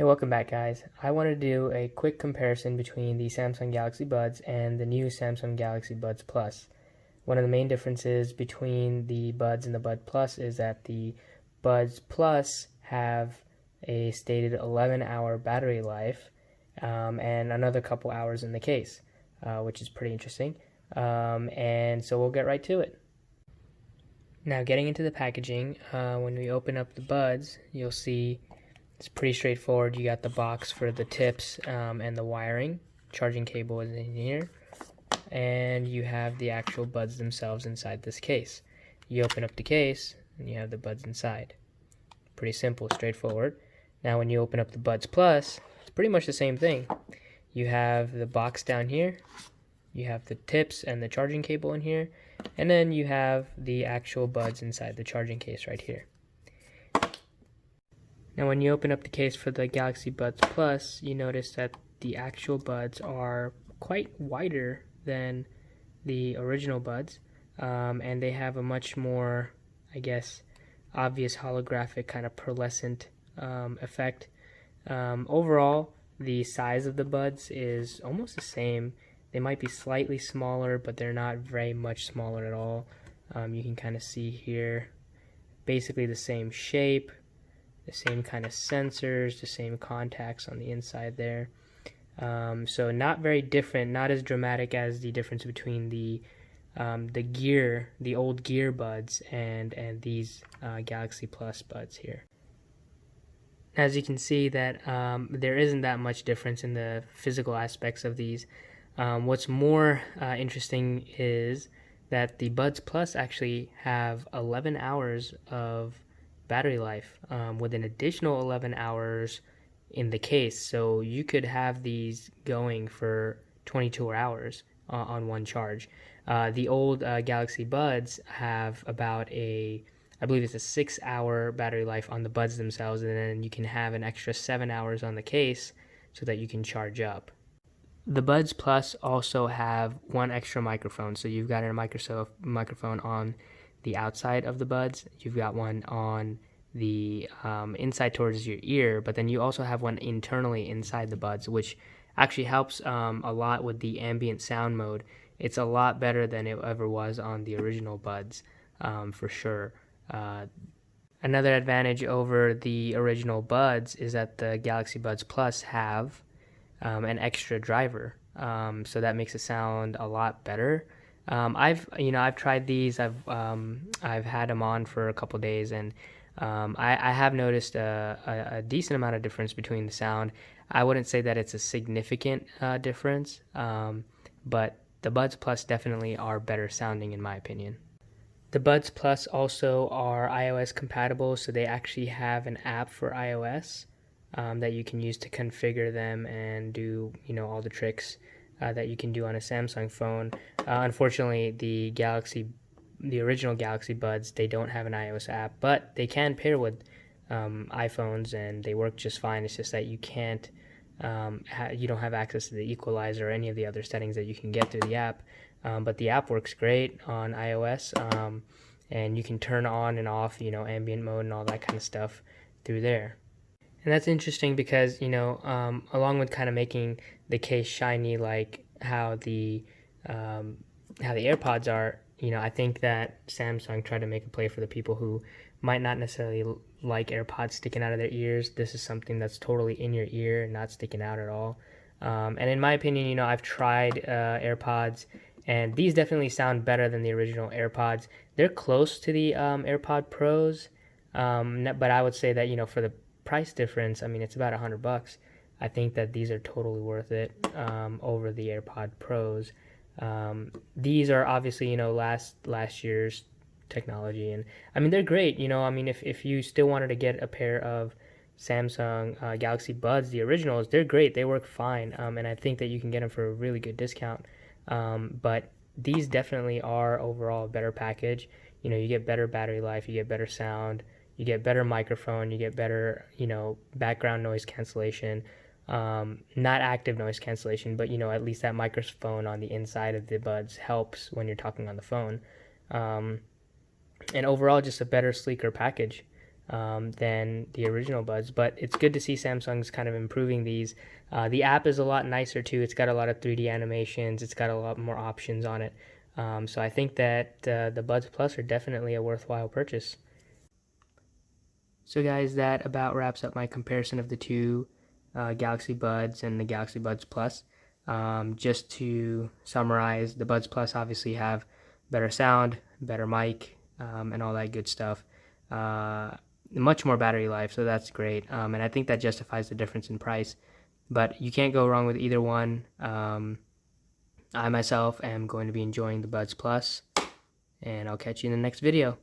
Hey, welcome back, guys. I want to do a quick comparison between the Samsung Galaxy Buds and the new Samsung Galaxy Buds Plus. One of the main differences between the Buds and the Bud Plus is that the Buds Plus have a stated 11-hour battery life and another couple hours in the case, which is pretty interesting. And so we'll get right to it. Now, getting into the packaging, when we open up the Buds, you'll see it's pretty straightforward. You got the box for the tips and the wiring. Charging cable is in here. And you have the actual buds themselves inside this case. You open up the case and you have the buds inside. Pretty simple, straightforward. Now when you open up the Buds Plus, it's pretty much the same thing. You have the box down here. You have the tips and the charging cable in here. And then you have the actual buds inside the charging case right here. Now when you open up the case for the Galaxy Buds Plus, you notice that the actual buds are quite wider than the original buds, and they have a much more, I guess, obvious holographic kind of pearlescent effect. Overall, the size of the buds is almost the same. They might be slightly smaller, but they're not very much smaller at all. You can kind of see here, basically the same shape, the same kind of sensors, the same contacts on the inside there. So not very different, not as dramatic as the difference between the old Gear buds and these Galaxy Plus buds here. As you can see that there isn't that much difference in the physical aspects of these. What's more interesting is that the Buds Plus actually have 11 hours of battery life with an additional 11 hours in the case, so you could have these going for 22 hours on one charge. The old Galaxy Buds have about I believe it's a 6-hour battery life on the buds themselves, and then you can have an extra 7 hours on the case so that you can charge up. The Buds Plus also have one extra microphone, so you've got a microphone on the outside of the buds. You've got one on the inside towards your ear, but then you also have one internally inside the buds, which actually helps a lot with the ambient sound mode. It's a lot better than it ever was on the original buds, for sure. Another advantage over the original buds is that the Galaxy Buds Plus have an extra driver, so that makes it sound a lot better. I've tried these. I've had them on for a couple days, and I have noticed a decent amount of difference between the sound. I wouldn't say that it's a significant difference, but the Buds Plus definitely are better sounding in my opinion. The Buds Plus also are iOS compatible, so they actually have an app for iOS that you can use to configure them and do all the tricks that you can do on a Samsung phone. Unfortunately, the original Galaxy Buds, they don't have an iOS app, but they can pair with iPhones and they work just fine. It's just that you can't, you don't have access to the equalizer or any of the other settings that you can get through the app. But the app works great on iOS, and you can turn on and off, ambient mode and all that kind of stuff through there. And that's interesting because, along with kind of making the case shiny like how the AirPods are, I think that Samsung tried to make a play for the people who might not necessarily like AirPods sticking out of their ears. This is something that's totally in your ear and not sticking out at all. And in my opinion, I've tried AirPods, and these definitely sound better than the original AirPods. They're close to the AirPod Pros, but I would say that, for the price difference, it's about $100. I think that these are totally worth it over the AirPod Pros. These are obviously last year's technology, and they're great. If you still wanted to get a pair of Samsung Galaxy Buds, the originals, they're great. They work fine, and I think that you can get them for a really good discount. But these definitely are overall a better package. You get better battery life, you get better sound, you get better microphone, you get better, background noise cancellation, not active noise cancellation, but, at least that microphone on the inside of the buds helps when you're talking on the phone. And overall, just a better, sleeker package. than the original buds, but it's good to see Samsung's kind of improving these. The app is a lot nicer too. It's got a lot of 3D animations. It's got a lot more options on it. So I think that the Buds Plus are definitely a worthwhile purchase. So guys, that about wraps up my comparison of the two Galaxy Buds and the Galaxy Buds Plus. Just to summarize, the Buds Plus obviously have better sound, better mic, and all that good stuff. Much more battery life, so that's great. And I think that justifies the difference in price. But you can't go wrong with either one. I myself am going to be enjoying the Buds Plus, and I'll catch you in the next video.